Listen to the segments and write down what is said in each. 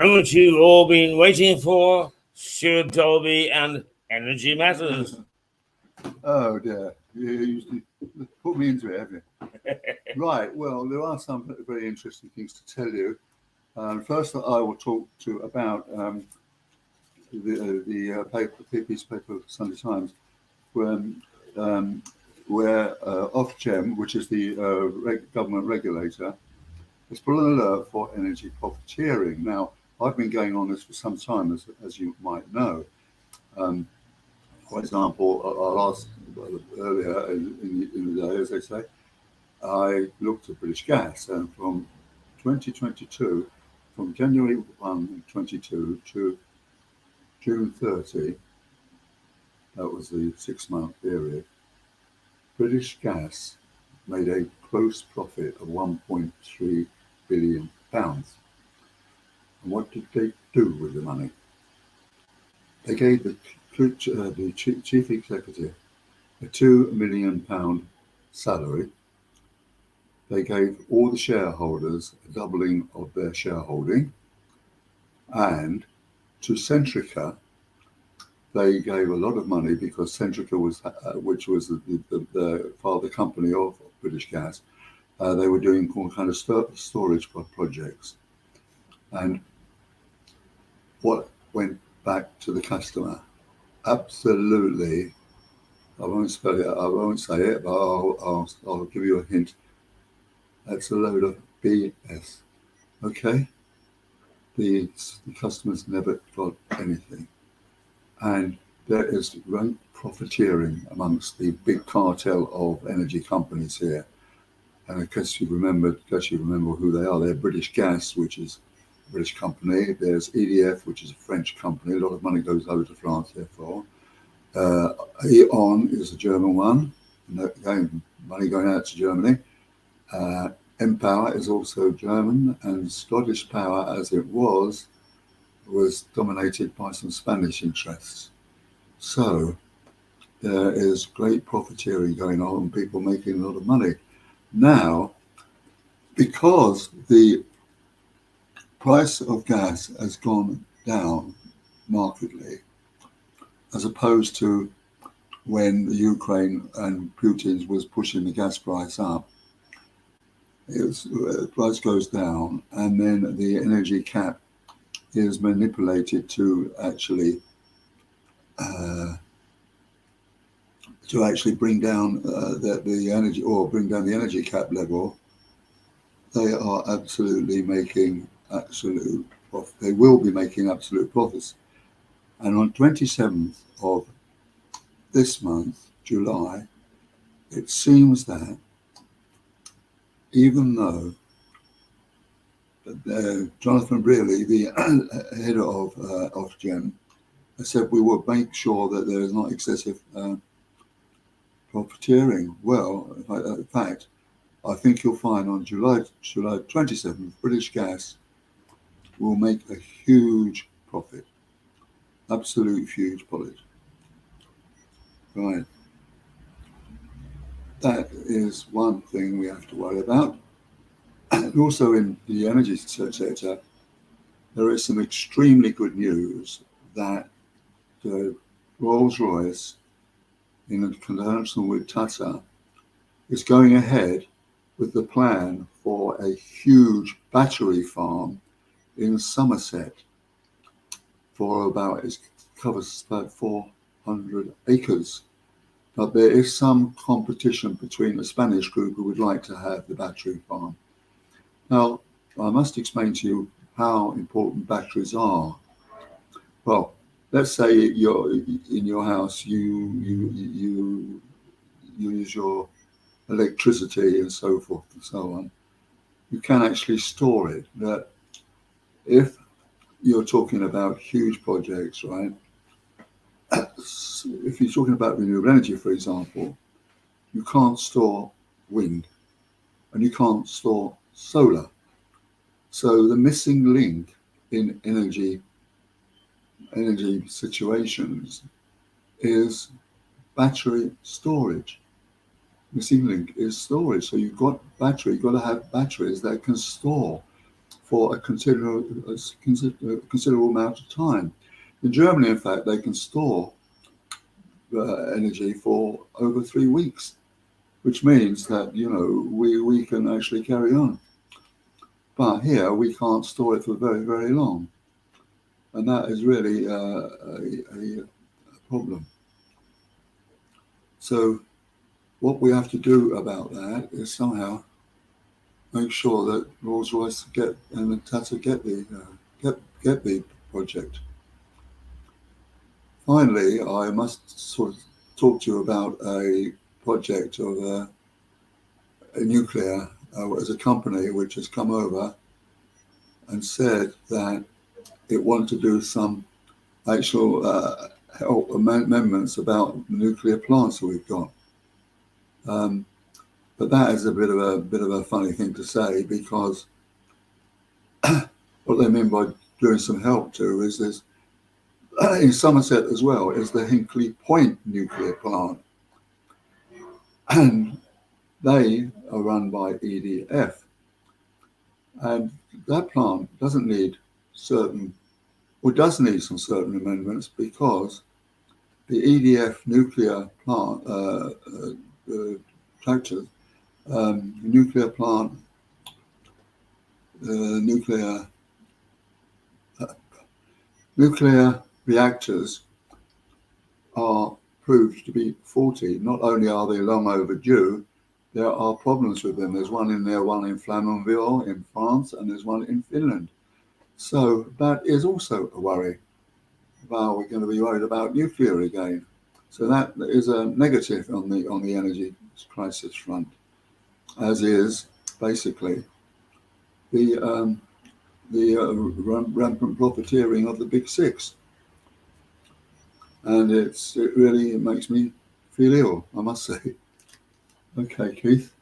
What you've all been waiting for, Stuart Dolby and Energy Matters. Oh dear, you put me into it, haven't you? Right, well, there are some very interesting things to tell you. First, I will talk about the piece of paper of Sunday Times, where Ofgem, which is the government regulator, has put an alert for energy profiteering. Now, I've been going on this for some time, as you might know. For example, I'll ask earlier in the day, as they say, I looked at British Gas, and from 2022, from January 1, 22 to June 30, that was the 6-month period, British Gas made a gross profit of £1.3 billion. And what did they do with the money? They gave the chief executive a £2 million salary. They gave all the shareholders a doubling of their shareholding, and to Centrica, they gave a lot of money because Centrica was, which was the father company of British Gas. They were doing all kind of storage projects, and what went back to the customer? Absolutely, I won't spell it. I won't say it, but I'll give you a hint. That's a load of BS. Okay, the customers never got anything, and there is great profiteering amongst the big cartel of energy companies here. And in case you remember who they are, they're British Gas, which is a British company. There's EDF, which is a French company. A lot of money goes over to France, therefore. E.ON is a German one. Again, money going out to Germany. Empower is also German, and Scottish Power, as it was dominated by some Spanish interests. So there is great profiteering going on and people making a lot of money. Now, because the price of gas has gone down markedly, as opposed to when the Ukraine and Putin's was pushing the gas price up, the price goes down, and then the energy cap is manipulated to actually bring down the energy, or bring down the energy cap level. They are absolutely making absolute profit. They will be making absolute profits. And on 27th of this month, July, it seems that even though Jonathan Brearley, the head of Ofgem, said we will make sure that there is not excessive profiteering. Well, in fact, I think you'll find on July 27th, British Gas will make a huge profit. Absolute huge profit. Right. That is one thing we have to worry about. And also in the energy sector, there is some extremely good news that Rolls-Royce, in conjunction with Tata, is going ahead with the plan for a huge battery farm in Somerset it covers about 400 acres. But there is some competition between the Spanish group who would like to have the battery farm. Now, I must explain to you how important batteries are. Well, let's say in your house you use your electricity and so forth and so on. You can actually store it. That if you're talking about huge projects, right? If you're talking about renewable energy, for example, you can't store wind and you can't store solar. So the missing link in energy situations is battery storage. Missing link is storage. So you've got to have batteries that can store for a considerable amount of time. In Germany, in fact, they can store energy for over 3 weeks, which means that, we can actually carry on. But here we can't store it for very, very long. And that is really a problem. So what we have to do about that is somehow make sure that Rolls-Royce and Tata get the project. Finally, I must sort of talk to you about a project of a nuclear as a company which has come over and said that it wanted to do some actual help amendments about the nuclear plants that we've got. But that is a bit of a funny thing to say, because what they mean by doing some help to is this. In Somerset as well is the Hinkley Point nuclear plant, and they are run by EDF, and that plant does need some certain amendments, because the EDF nuclear plant nuclear reactors are proved to be faulty. Not only are they long overdue, there are problems with them. There's one in Flamanville in France, and there's one in Finland. So that is also a worry. Well, we're going to be worried about nuclear again. So that is a negative on the energy crisis front, as is basically the rampant profiteering of the big six. And it really makes me feel ill, I must say. Okay, Keith.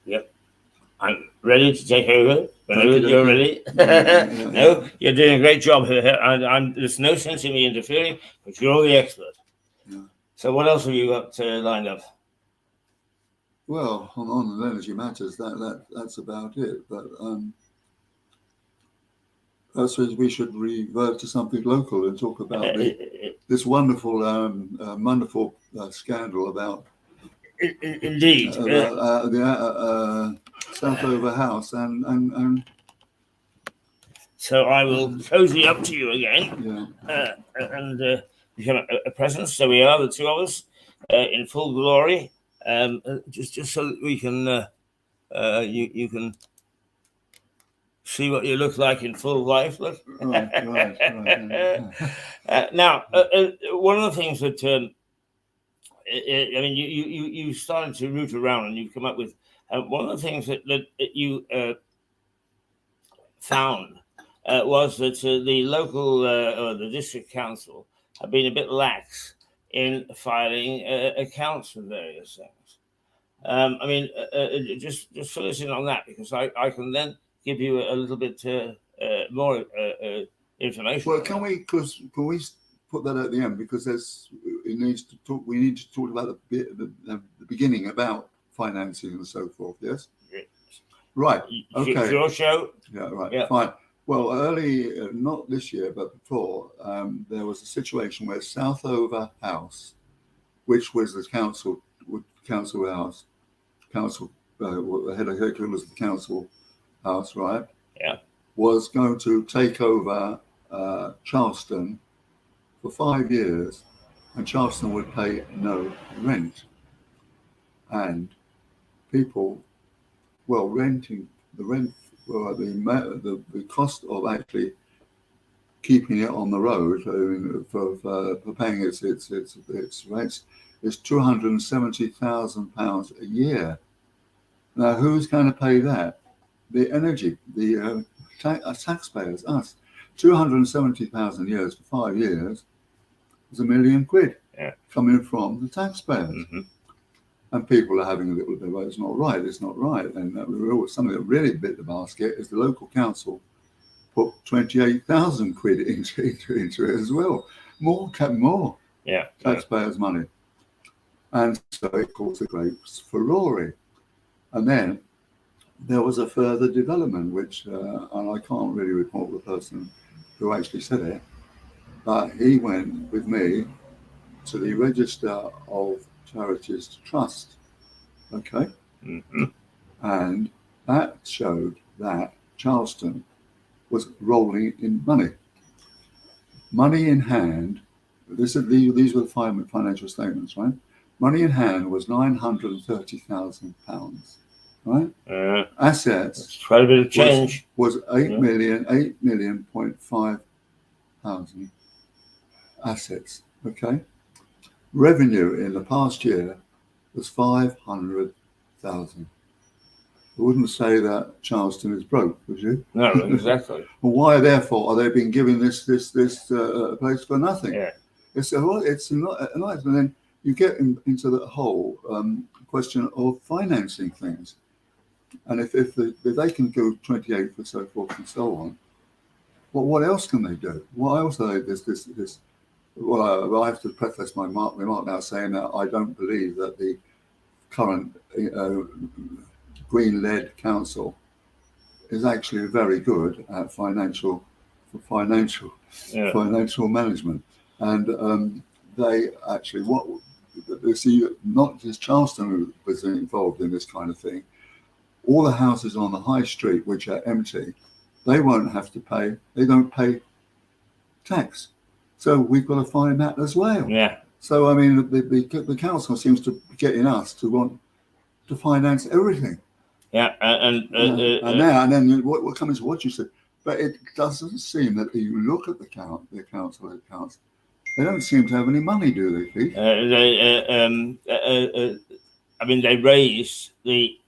Yep. I'm ready to take over whenever you're ready. Yeah. You're doing a great job here. There's no sense in me interfering, but you're the expert. Yeah. So what else have you got lined up? Well, on energy matters, that's about it. But I suppose we should revert to something local and talk about this wonderful scandal about indeed the Southover House and. So I will cozy up to you again, and become a presence. So we are the two of us in full glory, just so that we can you can see what you look like in full life. Look. Right. Now, one of the things that I mean, you started to root around and you've come up with one of the things that you found was that the local or the district council have been a bit lax in filing accounts for various things. I mean, just fill us in on that, because I can then give you a little bit more information. Well, can we put that at the end, because we need to talk about the beginning about financing and so forth. Yes. Right. Okay. It's your show. Yeah. Right. Yeah. Fine. Well, early, not this year, but before, there was a situation where Southover House, which was the council house, the head of the council house, right? Yeah. Was going to take over Charleston for 5 years, and Charleston would pay no rent. And people, the cost of actually keeping it on the road for paying its rents is £270,000 a year. Now, who's going to pay that? The taxpayers, us. 270,000 years for 5 years is £1 million coming from the taxpayers. Mm-hmm. And people are having a little bit of, it's not right. And something that really bit the basket is the local council put 28,000 quid into it as well. More taxpayers' money. And so it caused a great furore. And then there was a further development, which, and I can't really report the person who actually said it, but he went with me to the Register of Charities Trust, okay? Mm-hmm. And that showed that Charleston was rolling in money. Money in hand, these were the financial statements, right? Money in hand was £930,000, right? Assets. That's quite a bit of change. Was 8,000,000.5 thousand assets, okay? Revenue in the past year was 500,000. I wouldn't say that Charleston is broke, would you? No, exactly. Well, why, therefore, are they being given this place for nothing? Yeah. It's not, and then you get into the whole question of financing things, and if they can go 28 and so forth and so on, well, what else can they do? What else are they? Well, I have to preface my remark now saying that I don't believe that the current Green-led council is actually very good at financial management, and they actually not just Charleston was involved in this kind of thing. All the houses on the high street which are empty, they won't have to pay. They don't pay tax, so we've got to find that as well. Yeah. So I mean, the council seems to be getting us to want to finance everything. Yeah, and then what comes to what you said, but it doesn't seem that you look at the council accounts, they don't seem to have any money, do they, Keith? I mean, they raised the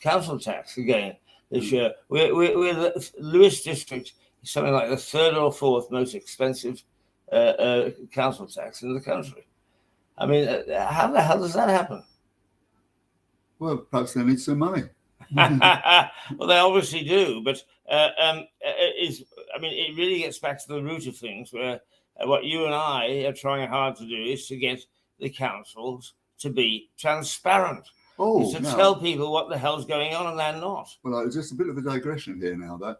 council tax again this year. We're Lewis District is something like the third or fourth most expensive council tax in the country. I mean, how the hell does that happen? Well, perhaps they need some money. Well, they obviously do, but it really gets back to the root of things, where what you and I are trying hard to do is to get the councils to be transparent. Is to tell people what the hell's going on, and they're not. Well, it's just a bit of a digression here now. That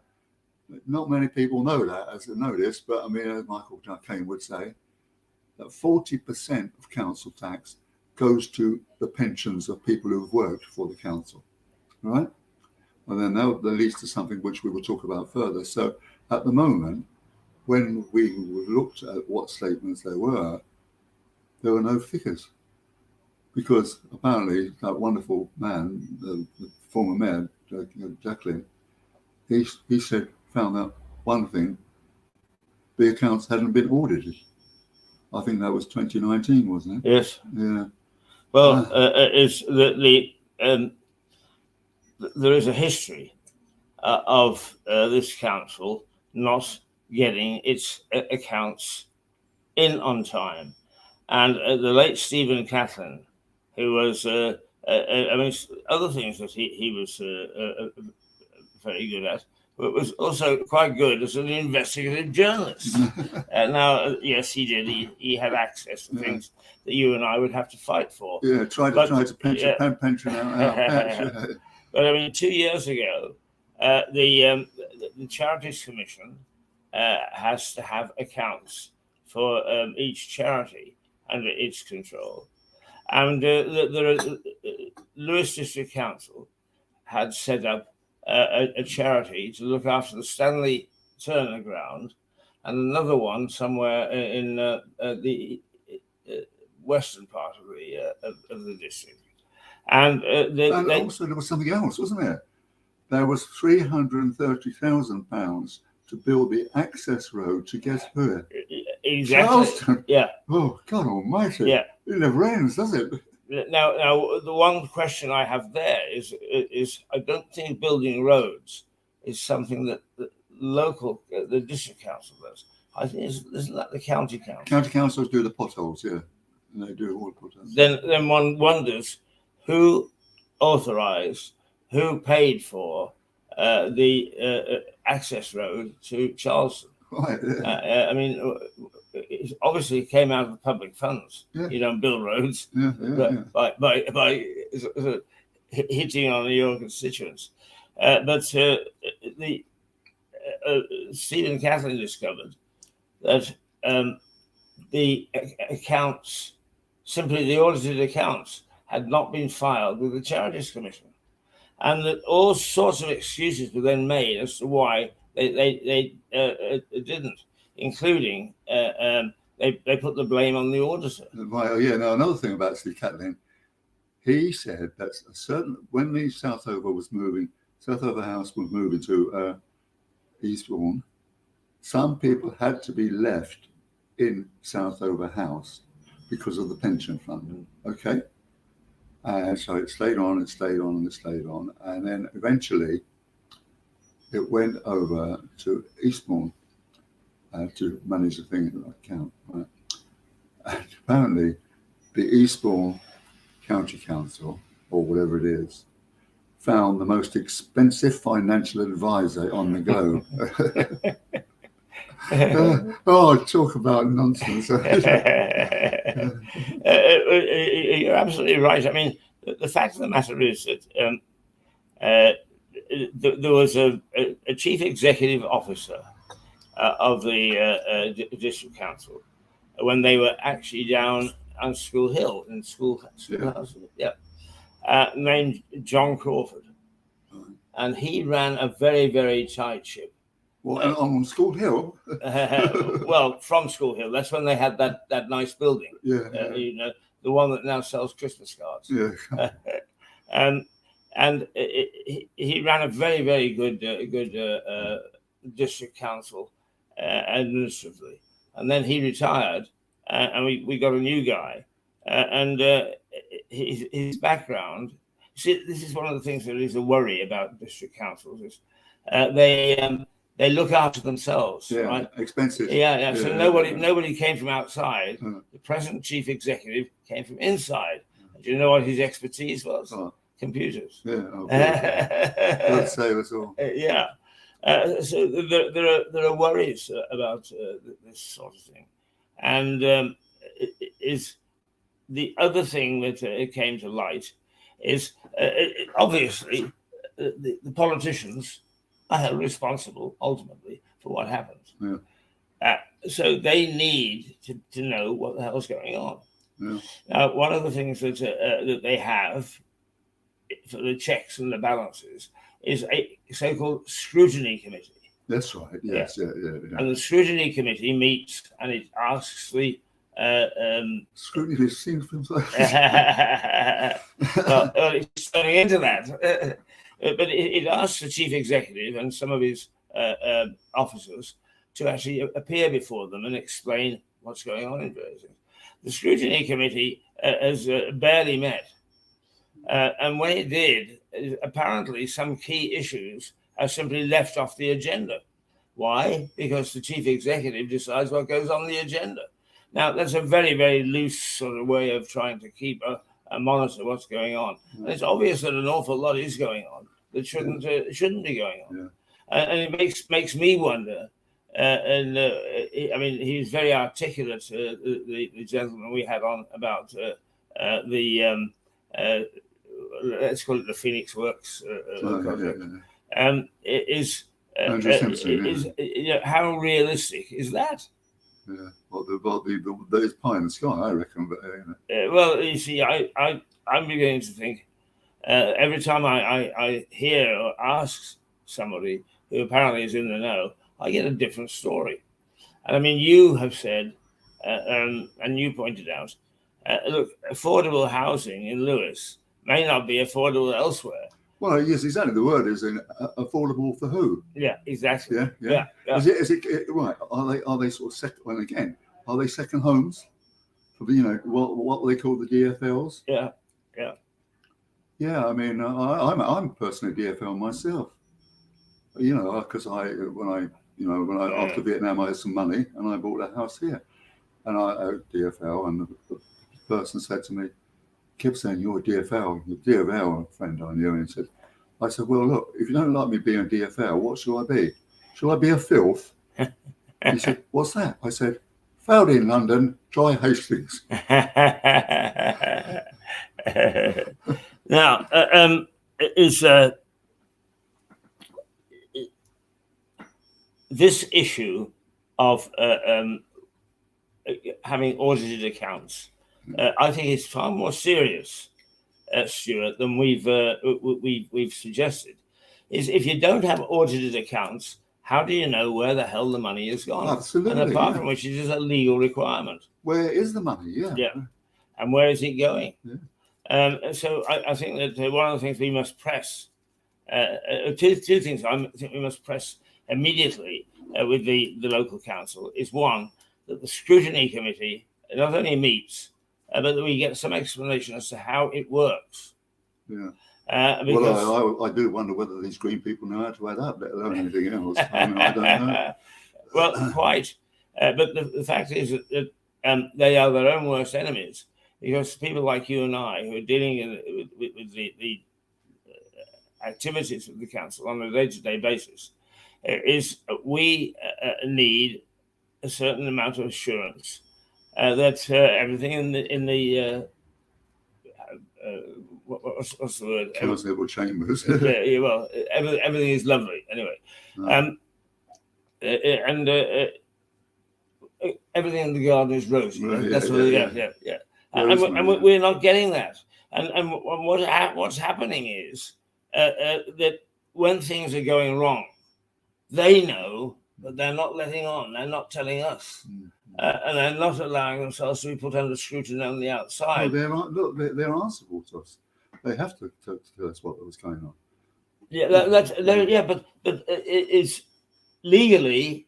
not many people know this, but I mean, as Michael Caine would say, that 40% of council tax goes to the pensions of people who have worked for the council, right? And then that leads to something which we will talk about further. So at the moment, when we looked at what statements there were no figures. Because apparently that wonderful man, the former mayor, Jacqueline, he found out one thing: the accounts hadn't been audited. I think that was 2019, wasn't it? Yes. Yeah. Well, it's there is a history of this council not getting its accounts in on time, and the late Stephen Catlin, who was, amongst other things that he was very good at, but was also quite good as an investigative journalist. Now, yes, he did. He had access to things that you and I would have to fight for. Yeah, try to pension out. But I mean, 2 years ago, the Charities Commission has to have accounts for each charity under its control. And the Lewis District Council had set up a charity to look after the Stanley Turner ground, and another one somewhere in the western part of the district. And also there was something else, wasn't there? There was £330,000 to build the access road to get here. Exactly. Charleston. Yeah. Oh, God almighty. Yeah. It never ends, does it? Now, the one question I have there is I don't think building roads is something that the district council does. I think isn't that the county council? County councils do the potholes, yeah, and they do all the potholes. Then one wonders who authorised, who paid for the access road to Charleston. Right. Yeah. I mean, it obviously came out of public funds. Yeah. You don't build roads Yeah. by hitting on your constituents. But Steve and Kathleen discovered that the accounts, simply the audited accounts, had not been filed with the Charities Commission, and that all sorts of excuses were then made as to why they didn't, including they put the blame on the auditor. Right. Oh, yeah. Now another thing about Steve Catlin, he said that when the Southover House was moving to Eastbourne, some people had to be left in Southover House because of the pension fund. Okay. And so it stayed on and stayed on and it stayed on. And then eventually it went over to Eastbourne to manage the thing account. Right? And apparently the Eastbourne County Council, or whatever it is, found the most expensive financial advisor on the globe. Talk about nonsense. You're absolutely right. I mean, the fact of the matter is that there was a chief executive officer of the district council when they were actually down on School Hill in Schoolhouse, named John Crawford, and he ran a very, very tight ship. Well, on School Hill? Well, from School Hill. That's when they had that nice building. Yeah. You know, the one that now sells Christmas cards. Yeah. And he ran a very, very good district council administratively. And then he retired, and we got a new guy. And his background, see, this is one of the things that is a worry about district councils, is they look after themselves, right? Expensive. Yeah. So nobody came from outside. The present chief executive came from inside. Do you know what his expertise was? Computers. Yeah. God save us all. Yeah. So there are worries about this sort of thing, and is the other thing that came to light is obviously the politicians are held responsible ultimately for what happens. Yeah. So they need to know what the hell's going on. Yeah. Now, one of the things that they have for the checks and the balances is a so-called scrutiny committee. That's right. Yes. Yeah. And the scrutiny committee meets and it asks the scrutiny seems to well, it's turning into that. But it asks the chief executive and some of his officers to actually appear before them and explain what's going on in various things. The scrutiny committee has barely met. And when it did, apparently some key issues are simply left off the agenda. Why? Because the chief executive decides what goes on the agenda. Now, that's a very, very loose sort of way of trying to keep a monitor what's going on. And it's obvious that an awful lot is going on that shouldn't be going on. And it makes me wonder. I mean, he's very articulate, the gentleman we had on about let's call it the Phoenix Works project. Is how realistic is that? Yeah, well, there's pie in the sky, I reckon. But well, you see, I'm beginning to think every time I hear or ask somebody who apparently is in the know, I get a different story. And I mean, you have said, and you pointed out, look, affordable housing in Lewis may not be affordable elsewhere. Well, yes, exactly. The word is affordable for who? Yeah, exactly. Yeah. Is it right? Are they sort of second? Well, again, are they second homes for what they call the DFLs? Yeah. I mean, I'm personally a DFL myself. You know, because when I after Vietnam, I had some money and I bought a house here, and I owed DFL, and the person said to me, kept saying, "You're a DFL, you're a DFL," a friend I knew, and he said, I said, "Well, look, if you don't like me being a DFL, what shall I be? Shall I be a filth?" He said, "What's that?" I said, "Found in London, try Hastings." Now, is this issue of having audited accounts, I think it's far more serious, Stuart, than we've suggested. Is if you don't have audited accounts, how do you know where the hell the money has gone? Absolutely. And apart from which, it is a legal requirement. Where is the money? Yeah. And where is it going? Yeah. So I think that one of the things we must press, two things I think we must press immediately with the local council is, one, that the scrutiny committee not only meets, but that we get some explanation as to how it works. Yeah. Because I do wonder whether these green people know how to add up, let alone anything else. I mean, I don't know. Well, quite. But the fact is that they are their own worst enemies, because people like you and I who are dealing with the activities of the council on a day-to-day basis, is we need a certain amount of assurance that everything in the what's the word? Council chambers. Yeah, well, everything is lovely anyway. No. And everything in the garden is rosy. Right, that's yeah. And we're not getting that. And what's happening is that when things are going wrong, they know, but they're not letting on. They're not telling us, and they're not allowing themselves to be put under scrutiny on the outside. Well, they're answerable to us. They have to tell us what was going on. Yeah, but it's legally,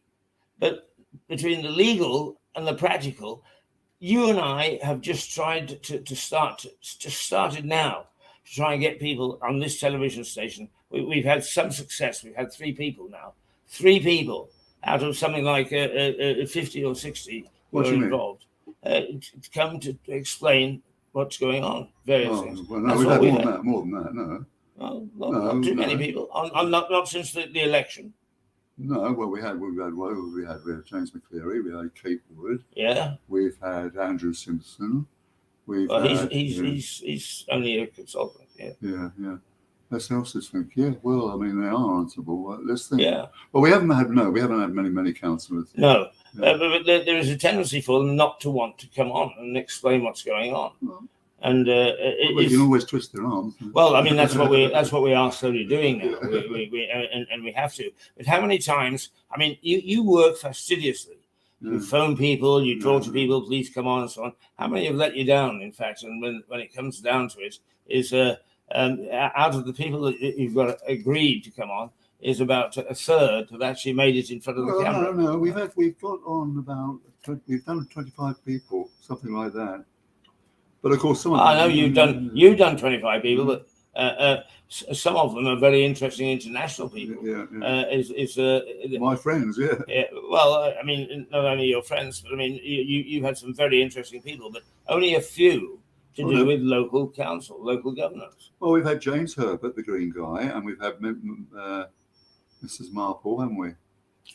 but between the legal and the practical, you and I have just tried to started now to try and get people on this television station. We've had some success. We've had 3 people now. 3 people out of something like 50 or 60 who are involved to come to explain what's going on. Various things. Well, no, we've had more than that. No. Well, not too many people. Not since the election. No, well, we had James McCleary, we had Kate Wood. Yeah. We've had Andrew Simpson. He's only a consultant. Yeah. Yeah. Let's else this think. Yeah. Well, I mean, they are answerable. Let's think. Yeah. Well, we haven't had many councillors. No. Yeah. But there is a tendency for them not to want to come on and explain what's going on. Well, and you can always twist their arms. Well, I mean, that's what we are slowly doing now. We have to. But how many times? I mean, you work fastidiously. You phone people, you talk to people. Please come on and so on. How many have let you down? In fact, and when it comes down to it, is out of the people that you've got agreed to come on, is about a third have actually made it in front of the camera. No. We've got on about we've done 25 people, something like that. But of course, I know you've done 25 people, but some of them are very interesting international people. My friends, yeah. Well, I mean, not only your friends, but I mean, you've had some very interesting people, but only a few to do with local council, local governance. Well, we've had James Herbert, the Green guy, and we've had Mrs. Marple, haven't we?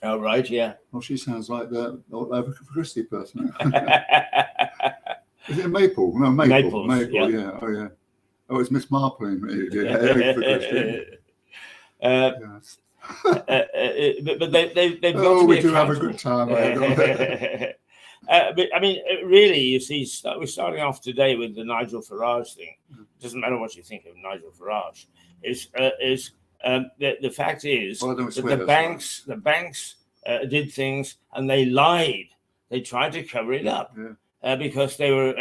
Oh, right, yeah. Well, she sounds like the Agatha Christie person. Is it Maple? No, Maple. Yeah. Oh, yeah. Oh, it's Miss Marple in me. Yes. But they've got to be we do have a good time. But I mean, really, you see, we're starting off today with the Nigel Farage thing. It doesn't matter what you think of Nigel Farage. The fact is that the banks did things and they lied. They tried to cover it up. Yeah. Because they were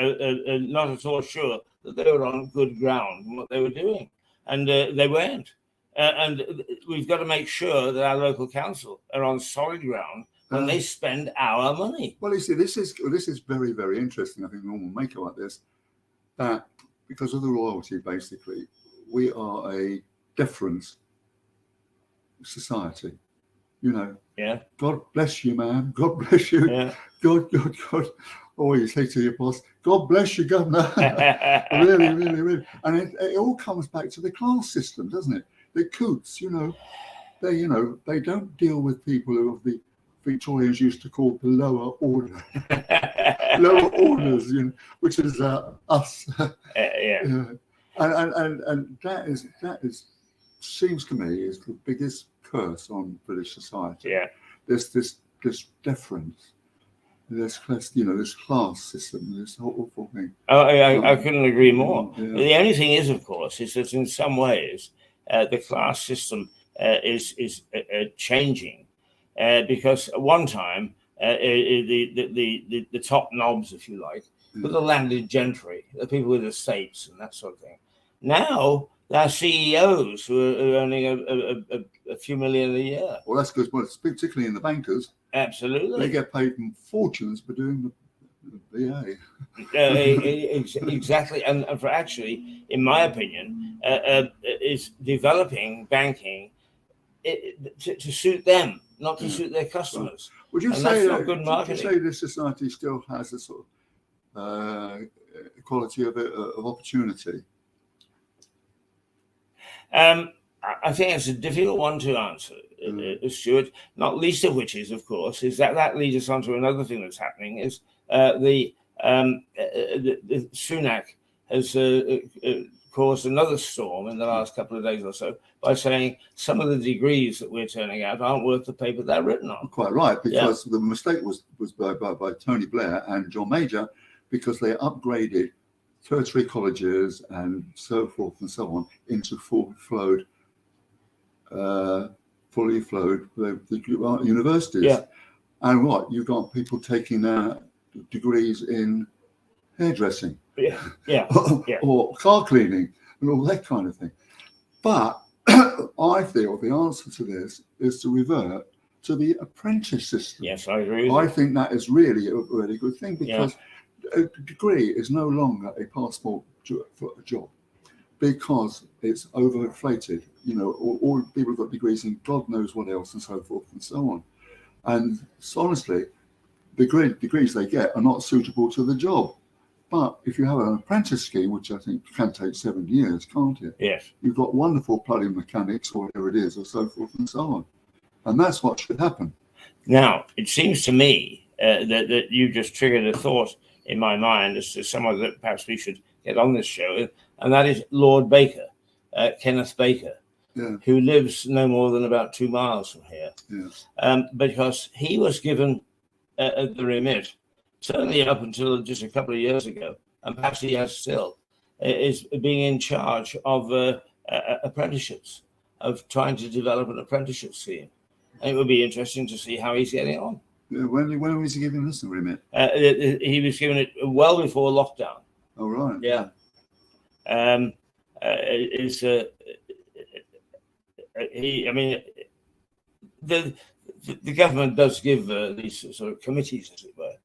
not at all sure that they were on good ground in what they were doing. And they weren't. And we've got to make sure that our local council are on solid ground when they spend our money. Well, you see, this is very, very interesting. I think we'll make it like this, that because of the royalty, basically, we are a deference. society. You know, Yeah. God bless you, man. God bless you. Yeah. God. Or you say to your boss, God bless you, governor. Really, really, really. And it all comes back to the class system, doesn't it? The coots, they don't deal with people who the Victorians used to call the lower order, lower orders, which is us. Yeah. And that is seems to me is the biggest curse on British society. Yeah. There's this deference. This class system, this awful thing. I couldn't agree more. Yeah. The only thing is, of course, is that in some ways the class system is changing because at one time the top knobs, if you like, were the landed gentry, the people with estates and that sort of thing. Now there are CEOs who are earning a few million a year. Well, that's good. Well, particularly in the bankers. Absolutely. They get paid fortunes for doing the BA. Exactly. And for actually, in my opinion, is developing banking to suit them, not to suit their customers. Right. Would you say that's not good marketing? Would you say this society still has a sort of quality of opportunity? I think it's a difficult one to answer, Stuart, not least of which is, of course, is that leads us on to another thing that's happening is the Sunak has caused another storm in the last couple of days or so by saying some of the degrees that we're turning out aren't worth the paper they're written on. Quite right, because the mistake was by Tony Blair and John Major, because they upgraded tertiary colleges and so forth and so on into fully flowed universities. Yeah. And you've got people taking degrees in hairdressing, or car cleaning, and all that kind of thing. But I feel the answer to this is to revert to the apprentice system. Yes, I agree. I think that is really a really good thing, because a degree is no longer a passport for a job, because it's overinflated. All people have got degrees in God knows what else and so forth and so on. And honestly, the degrees they get are not suitable to the job. But if you have an apprentice scheme, which I think can take 7 years, can't it? Yes. You've got wonderful plumbing mechanics or whatever it is, or so forth and so on. And that's what should happen. Now, it seems to me that you just triggered a thought in my mind as to someone that perhaps we should get on this show, and that is Lord Baker, Kenneth Baker, who lives no more than about 2 miles from here. Yeah. Because he was given the remit, certainly up until just a couple of years ago, and perhaps he has still, is being in charge of apprenticeships, of trying to develop an apprenticeship scheme. And it would be interesting to see how he's getting on. When was he given this remit? He was given it well before lockdown. Oh, right. Yeah. The government does give these sort of committees, as it were.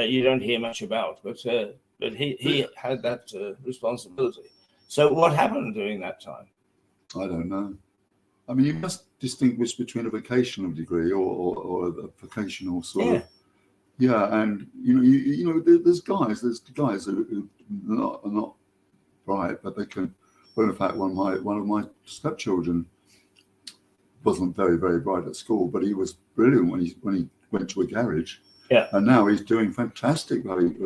You don't hear much about, but he had that responsibility. So what happened during that time? I don't know. I mean, you must distinguish between a vocational degree or a vocational sort of. Yeah, and there's guys who are not bright, but they can. Well, in fact, one of my stepchildren wasn't very, very bright at school, but he was brilliant when he went to a garage. Yeah. And now he's doing fantastic things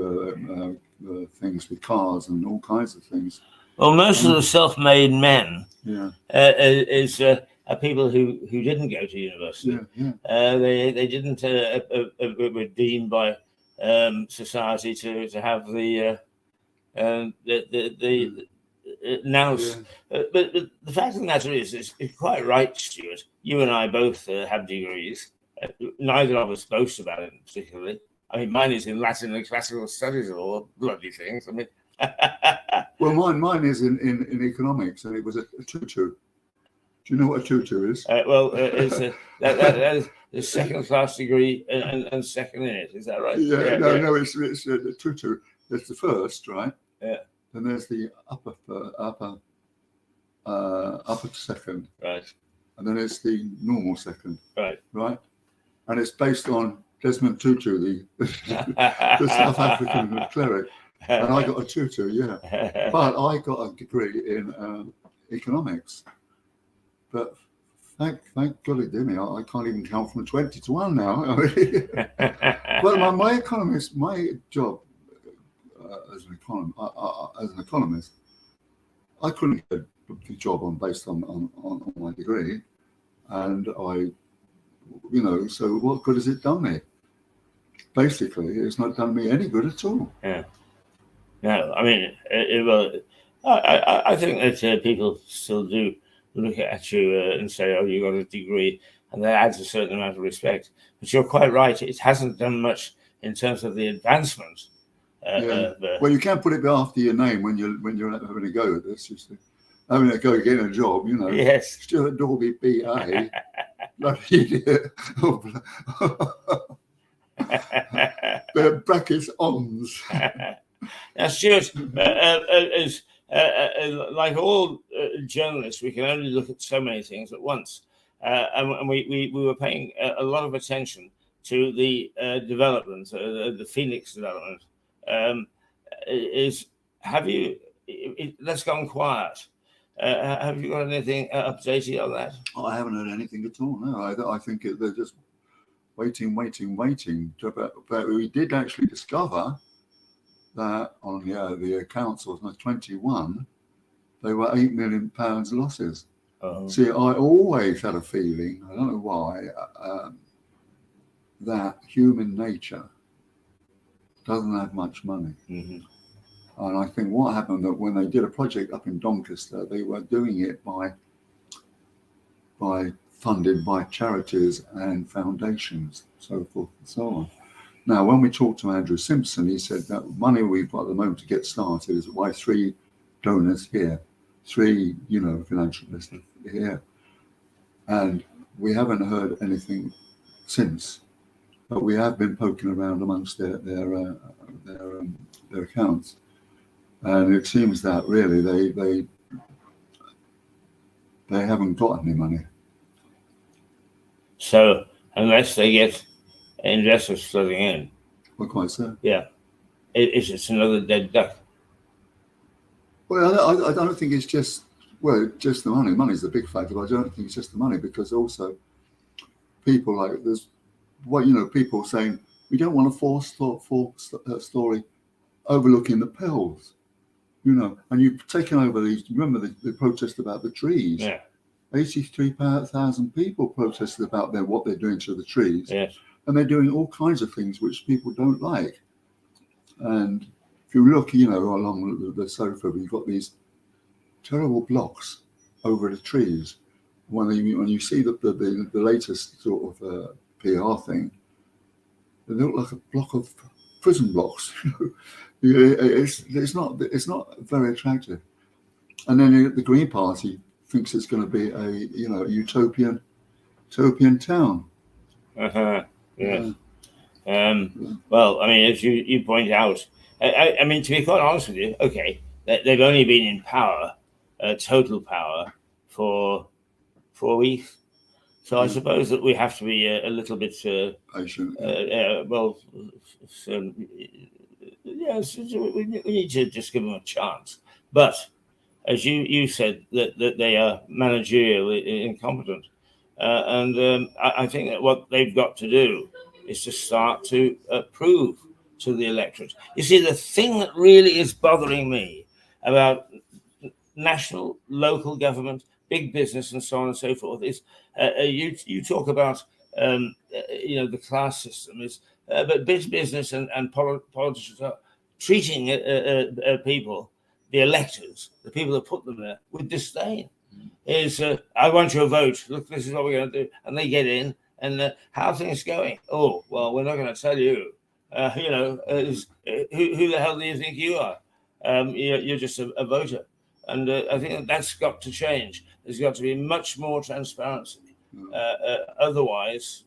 with cars and all kinds of things. Well, most of the self-made men are people who didn't go to university. They didn't were deemed by society to have the nous. But the fact of the matter is quite right, Stuart. You and I both have degrees. Neither of us boast about it particularly. I mean, mine is in Latin and classical studies, all bloody things. I mean, well, mine is in economics, and it was a tutor. Do you know what a tutor is? It's that is the second-class degree and second in it. Is that right? No, it's a tutor. There's the first, right? Yeah. Then there's the upper second. Right. and then it's the normal second, Right. And it's based on Desmond Tutu, the South African cleric, and I got a tutu, yeah. But I got a degree in economics. But thank God it did me. I can't even count from 20 to 1 now. Well, my job as an economist, I couldn't get the job based on my degree, and so what good has it done me? Basically, it's not done me any good at all. Yeah. No, I mean, I think that people still do look at you and say, "Oh, you got a degree," and that adds a certain amount of respect. But you're quite right; it hasn't done much in terms of the advancement. Well, you can't put it after your name when you're having a go at this. You see, having a go getting a job, Yes. Stuart Dorby, BA, bloody idiot. The brackets ons. Now, Stuart, is like all journalists, we can only look at so many things at once, and we were paying a lot of attention to the development, the Phoenix development. Let's go on quiet. Have you got anything updated on that? I haven't heard anything at all. No, I think they're just waiting. But we did actually discover that on the accounts was 21, they were £8 million losses. Oh. See, I always had a feeling, I don't know why, that human nature doesn't have much money. Mm-hmm. And I think what happened that when they did a project up in Doncaster, they were doing it by funded by charities and foundations, so forth and so on. Now, when we talked to Andrew Simpson, he said that money we've got at the moment to get started is by 3 donors here, 3, philanthropists here. And we haven't heard anything since, but we have been poking around amongst their accounts. And it seems that really they haven't got any money. So unless they get investors flooding in, Well, quite so. Yeah, it's just another dead duck. Well, I don't think it's just the money. Money's the big factor, but I don't think it's just the money, because also people people saying we don't want a four-story overlooking the Pells, and you've taken over these. Remember the protest about the trees? Yeah. 83,000 people protested about what they're doing to the trees. Yes. And they're doing all kinds of things which people don't like. And if you look, along the sofa, you've got these terrible blocks over the trees. When you see the latest sort of PR thing, they look like a block of prison blocks. It's not very attractive. And then the Green Party thinks it's going to be a utopian town. Uh-huh. Yes. Well, I mean, as you point out, I mean, to be quite honest with you, okay, they've only been in power, total power, for 4 weeks. So I suppose that we have to be a little bit patient. Yes, we need to just give them a chance. But as you said, that they are managerially incompetent. And I think that what they've got to do is to start to prove to the electorate. You see, the thing that really is bothering me about national, local government, big business, and so on and so forth is you talk about the class system is, but big business and politicians are treating people, the electors, the people that put them there, with disdain. Is I want your vote. Look, this is what we're going to do, and they get in. And how are things going? Oh, well, we're not going to tell you. Who the hell do you think you are? You're just a voter, and I think that's got to change. There's got to be much more transparency. Otherwise,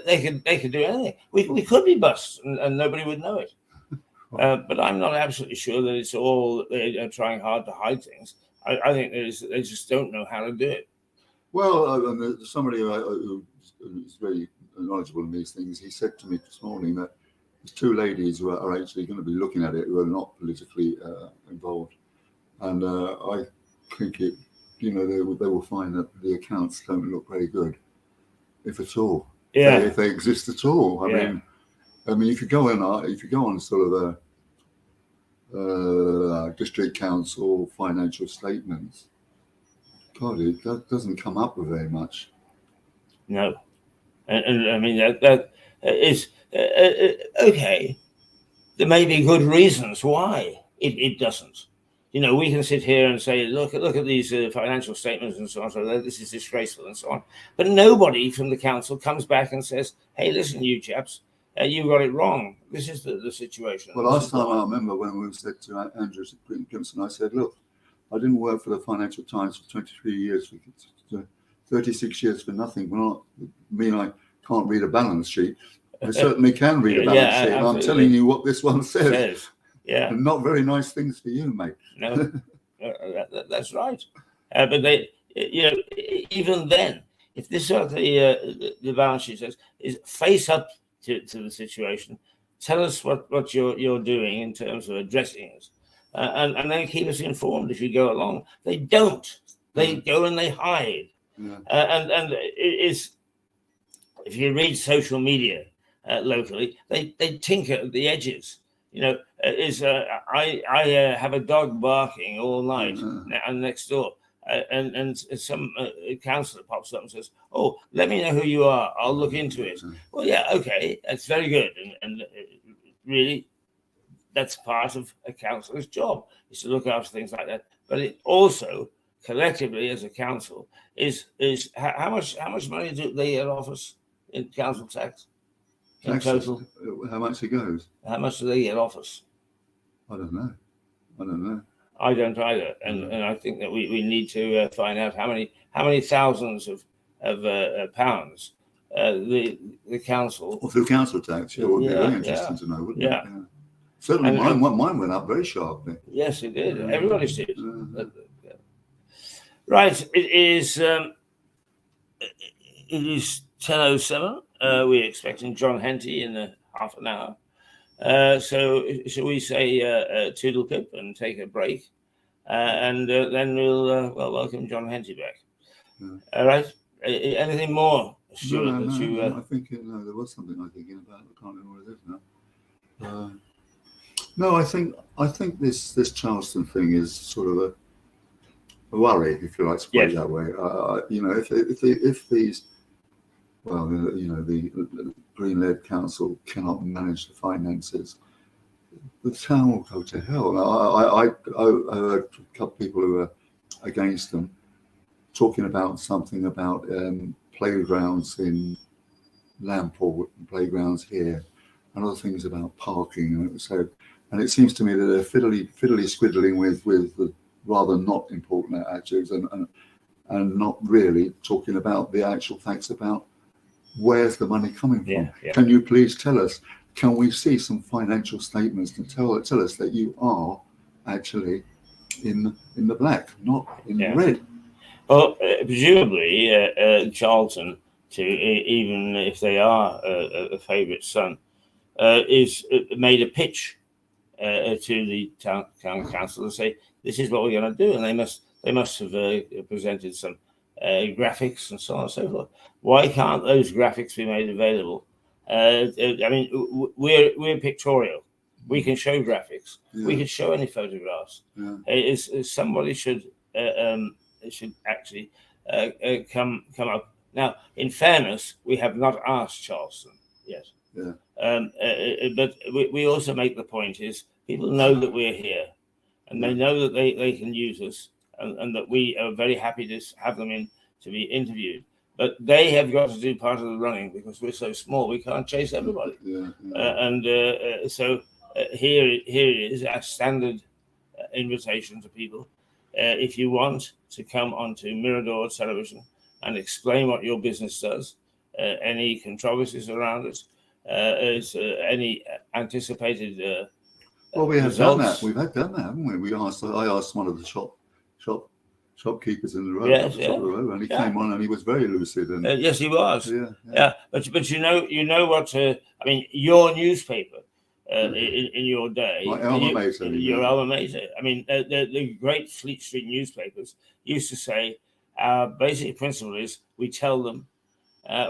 they could do anything. We could be bust, and nobody would know it. But I'm not absolutely sure that it's all they're trying hard to hide things. I think they just don't know how to do it. Well, and somebody who is very knowledgeable in these things, he said to me this morning that there's two ladies who are actually going to be looking at it who are not politically involved, and I think it, they will find that the accounts don't look very good, if at all. Yeah. If they exist at all. I mean, if you go on sort of a district council financial statements, God, that doesn't come up with very much. No, and I mean that is okay. There may be good reasons why it doesn't. We can sit here and say, look at these financial statements and so on. So this is disgraceful and so on. But nobody from the council comes back and says, "Hey, listen, you chaps, you got it wrong. This is the situation." Well, last time I remember when we said to Andrew Gimson, I said, "Look, I didn't work for the Financial Times for 23 years, 36 years for nothing. Well, I can't read a balance sheet. I certainly can read a balance sheet. And I'm telling you what this one says. Yeah, and not very nice things for you, mate." No, that's right. But they, even then, if this is what the balance sheet says, is face up to the situation. Tell us what you're doing in terms of addressing it, and then keep us informed as you go along. They don't. They go and they hide. Yeah. And it is, if you read social media locally, they tinker at the edges. I have a dog barking all night and next door, and some councillor pops up and says, "Oh, let me know who you are. I'll look into it." Well, yeah, okay, that's very good, and really, that's part of a councillor's job, is to look after things like that. But it also, collectively as a council, is how much money do they get off us in council tax? In total, how much it goes? How much do they get off us? I don't know. I don't either, and I think that we need to find out how many thousands of pounds the council. Well, through council tax, it would be very interesting to know, wouldn't it? Yeah. Certainly, mine went up very sharply. Yes, it did. Everybody's did. Right, it is 10:07. We're expecting John Henty in half an hour. So shall we say toodle pip and take a break, and then we'll welcome John Henty back. All right. Anything more, Stuart? No, I think there was something I'm thinking about. I can't remember what it is now. No, I think this Charleston thing is sort of a worry, if you like to put it that way. If these, the Green-led council cannot manage the finances, the town will go to hell. Now, I heard a couple of people who were against them talking about something about playgrounds in Lamport, playgrounds here, and other things about parking. And it seems to me that they're fiddly squiddling with the rather not important attitudes and not really talking about the actual facts about where's the money coming from. Yeah. Can you please tell us? Can we see some financial statements to tell us that you are actually in the black, not in the red? Well, presumably Charlton, even if they are a favourite son, is made a pitch to the town council to say this is what we're going to do, and they must have presented some graphics and so on and so forth. Why can't those graphics be made available? I mean, we're pictorial. We can show graphics. Yeah. We can show any photographs. Yeah. Somebody should actually come up. Now, in fairness, we have not asked Charleston yet. Yeah. But we also make the point is people know that we're here, and they know that they can use us, and that we are very happy to have them in to be interviewed. But they have got to do part of the running because we're so small. We can't chase everybody. So here it is, our standard invitation to people. If you want to come onto Mirador Television and explain what your business does, any controversies around it, any anticipated well, we have results. Done that. We've done that, haven't we? I asked one of the shop shopkeepers in the road, Yes, up the top of the road, and he yeah. came on and he was very lucid. And Yes, he was. yeah. Yeah, but you know what? I mean, your newspaper in your day, My alma mater. your alma mater. I mean, the great Fleet Street newspapers used to say, our basic principle is we tell them,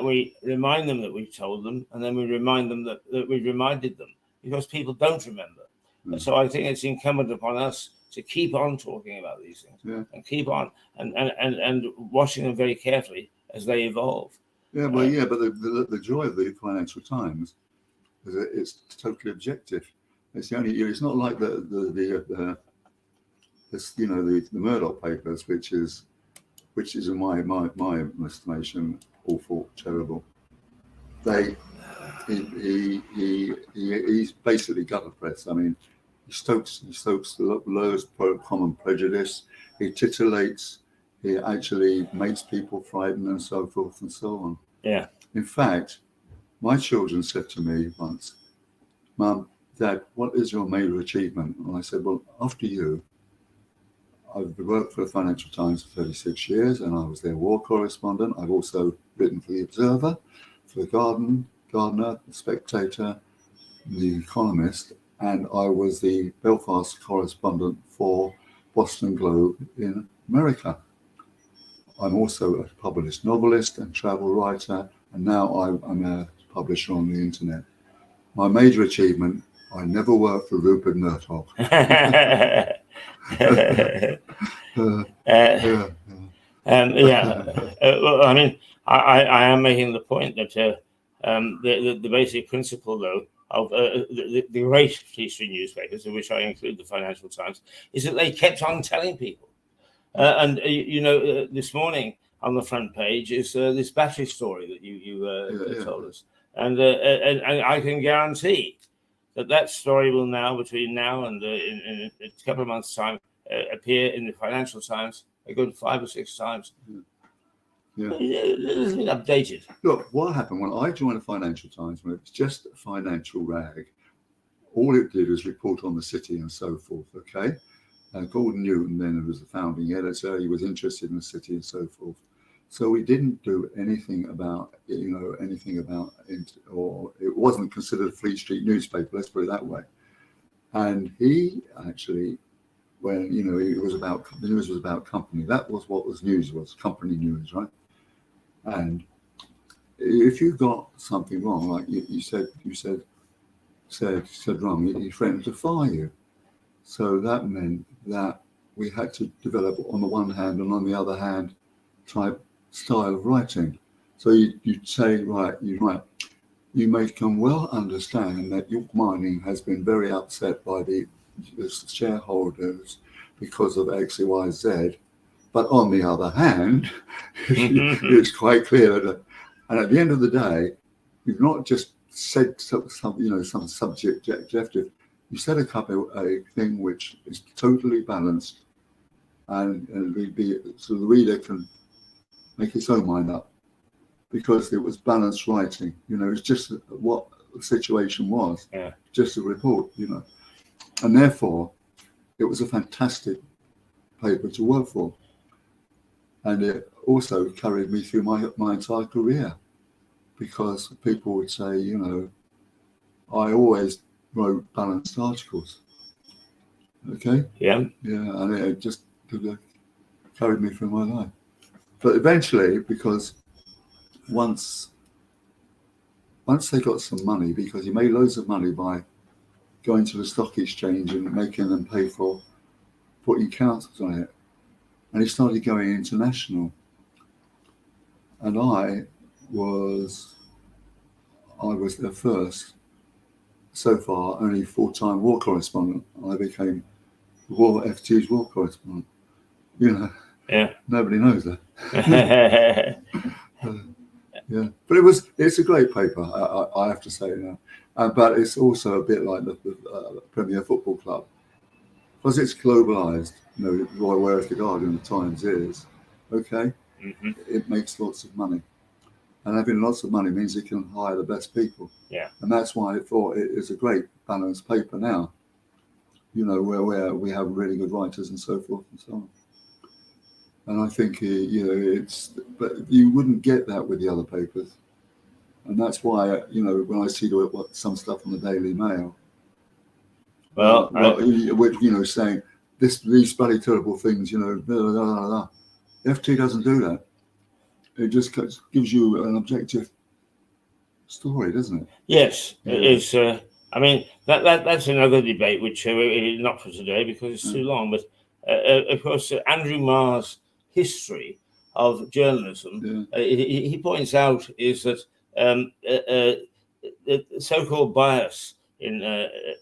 we remind them that we've told them, and then we remind them that we've reminded them, because people don't remember. And so I think it's incumbent upon us to keep on talking about these things and keep on and watching them very carefully as they evolve. Yeah, well, but the joy of the Financial Times is that it's totally objective. It's the only. It's not like the Murdoch papers, which is in my estimation awful, terrible. He's basically gutter press. I mean, he stokes the lowest common prejudice. He titillates. He actually makes people frightened and so forth and so on. Yeah. In fact, my children said to me once, "Mum, Dad, what is your major achievement?" And I said, "Well, after you, I've worked for the Financial Times for 36 years, and I was their war correspondent. I've also written for the Observer, for the Gardener, the Spectator, the Economist, and I was the Belfast correspondent for Boston Globe in America. I'm also a published novelist and travel writer, and now I'm a publisher on the internet. My major achievement, I never worked for Rupert Murdoch." Well, I mean, I am making the point that the basic principle, though, of the great Fleet Street newspapers, in which I include the Financial Times, is that they kept on telling people. And this morning on the front page is this battery story that you told us, and I can guarantee that story will now, between now and in a couple of months' time, appear in the Financial Times a good 5 or 6 times. Yeah. It's been updated. Look, what happened when I joined the Financial Times, when it was just a financial rag, all it did was report on the city and so forth, okay? Gordon Newton, then, who was the founding editor, he was interested in the city and so forth. So we didn't do anything about, or it wasn't considered a Fleet Street newspaper, let's put it that way. And he actually, when, it was about, the news was about company, that was what news was, company news, right? And if you got something wrong, like you said wrong, he threatened to fire you. So that meant that we had to develop, on the one hand and on the other hand, type style of writing. So you'd say, right, you may can well understand that York Mining has been very upset by the shareholders because of X, Y, Z. But on the other hand, it's quite clear that, and at the end of the day, you've not just said some subject objective. You set a thing which is totally balanced, and so the reader can make his own mind up, because it was balanced writing. It's just what the situation was, just a report. And therefore, it was a fantastic paper to work for, and it also carried me through my entire career, because people would say, I always wrote balanced articles. Okay. Yeah. Yeah, and it just carried me through my life. But eventually, because once they got some money, because he made loads of money by going to the stock exchange and making them pay for putting councils on it, and he started going international. And I was the first, so far, only full-time war correspondent. I became FT's war correspondent. Yeah. Nobody knows that. Yeah, but it's a great paper, I have to say now. But it's also a bit like the Premier Football Club, because it's globalised. Whereas the Guardian, the Times is, okay. Mm-hmm. It makes lots of money, and having lots of money means it can hire the best people. Yeah, and that's why I thought it is a great balanced paper now. Where we have really good writers and so forth and so on. And I think but you wouldn't get that with the other papers, and that's why when I see some stuff on the Daily Mail, which saying these bloody terrible things, blah, blah, blah, blah. The FT doesn't do that. It just gives you an objective story, doesn't it? Yes, it's. I mean, that's another debate, which not for today because it's too long. But of course, Andrew Marr's history of journalism, he points out is that the so-called bias in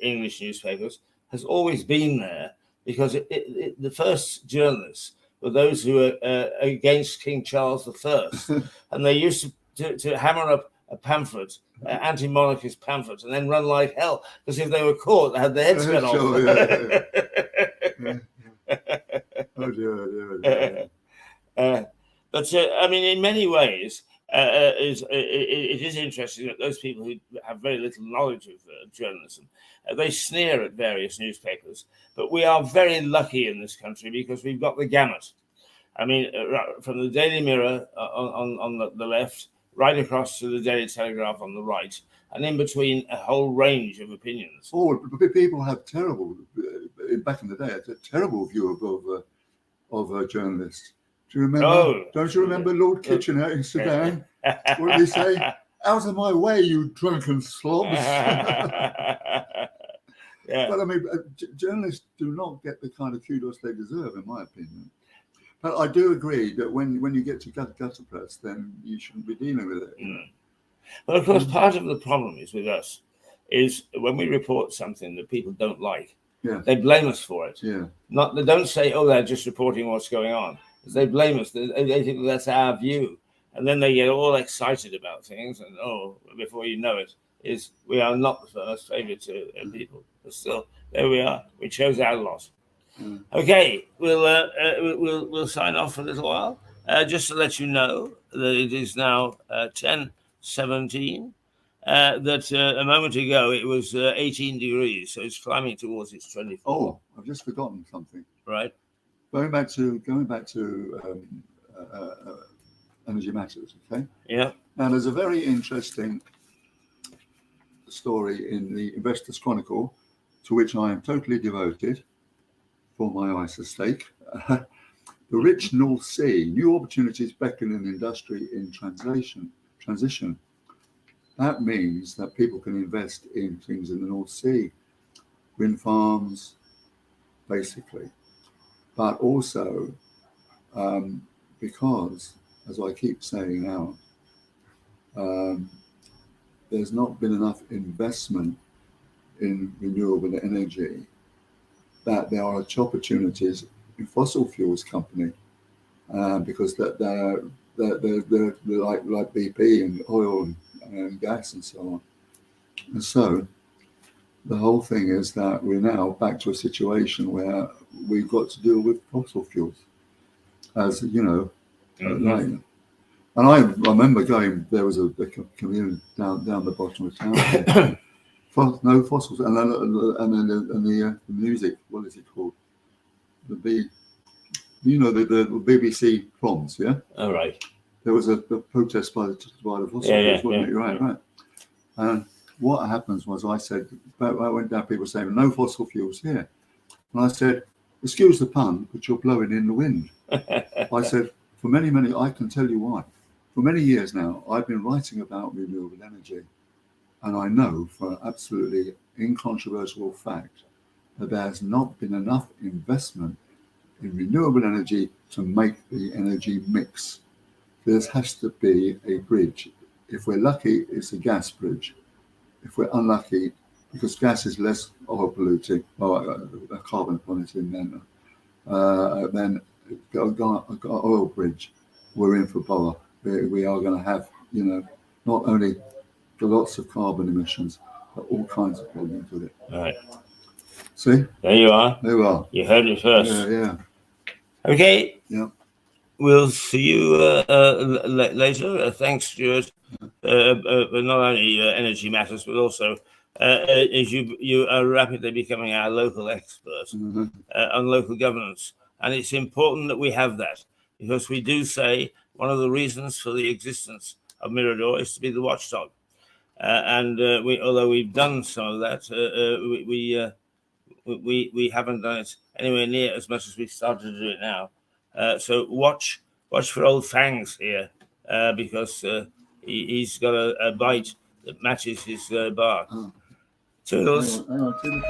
English newspapers has always been there because the first journalists were those who were against King Charles I, and they used to hammer up a pamphlet, anti-monarchist pamphlet, and then run like hell because if they were caught, they had their heads cut off. Oh dear. But I mean, in many ways, it is interesting that those people who have very little knowledge of journalism, they sneer at various newspapers. But we are very lucky in this country because we've got the gamut. I mean, from the Daily Mirror on the left, right across to the Daily Telegraph on the right, and in between a whole range of opinions. Oh, people have back in the day, a terrible view of journalists. Do you remember? Oh, don't you remember Lord Kitchener in Sudan? What did he say? Out of my way, you drunken slobs. Yeah. But I mean, journalists do not get the kind of kudos they deserve, in my opinion. But I do agree that when you get to gutter press, then you shouldn't be dealing with it. Well, of course, part of the problem is with us is when we report something that people don't like, they blame us for it. Yeah. They don't say, "Oh, they're just reporting what's going on." They blame us. They think that's our view, and then they get all excited about things. And before you know it, we are not the first favourite people. But still, there we are. We chose our lot. Okay, we'll sign off for a little while. Just to let you know that it is now 10:17. That a moment ago it was 18 degrees, so it's climbing towards its 24. Oh, I've just forgotten something. Right. Going back to Energy Matters. Okay. Yeah. Now there's a very interesting story in the Investors Chronicle, to which I am totally devoted for my ISA stake. The rich North Sea, new opportunities beckon in industry in transition. That means that people can invest in things in the North Sea, wind farms, basically. But also, because, as I keep saying now, there's not been enough investment in renewable energy, that there are opportunities in fossil fuels company, because they're like BP and oil and gas and so on. And so the whole thing is that we're now back to a situation where we've got to deal with fossil fuels, as you know. And I remember there was a community down the bottom of town. No fossils, and then the music. What is it called? The BBC proms. Yeah. All right. There was a protest by the fossil fuels, wasn't it? Right. And what happens was, I went down. People saying no fossil fuels here, and I said, "Excuse the pun, but you're blowing in the wind." I said, "For many, I can tell you why. For many years now, I've been writing about renewable energy. And I know for an absolutely incontrovertible fact that there has not been enough investment in renewable energy to make the energy mix. There has to be a bridge. If we're lucky, it's a gas bridge. If we're unlucky, because gas is less oil polluting, a carbon polluting then an oil bridge, we're in for bother. We are going to have, not only lots of carbon emissions, but all kinds of problems with it. Right. See? There you are. There we are. You heard it first. Yeah. Okay. Yeah. We'll see you later. Thanks, Stuart. But not only Energy Matters, but also as you are rapidly becoming our local expert on local governance. And it's important that we have that, because we do say one of the reasons for the existence of Mirador is to be the watchdog. Although we've done some of that, we haven't done it anywhere near as much as we started to do it now. So watch for old Fangs here, because he's got a bite that matches his bark. Toodles. Hang on, Timothy.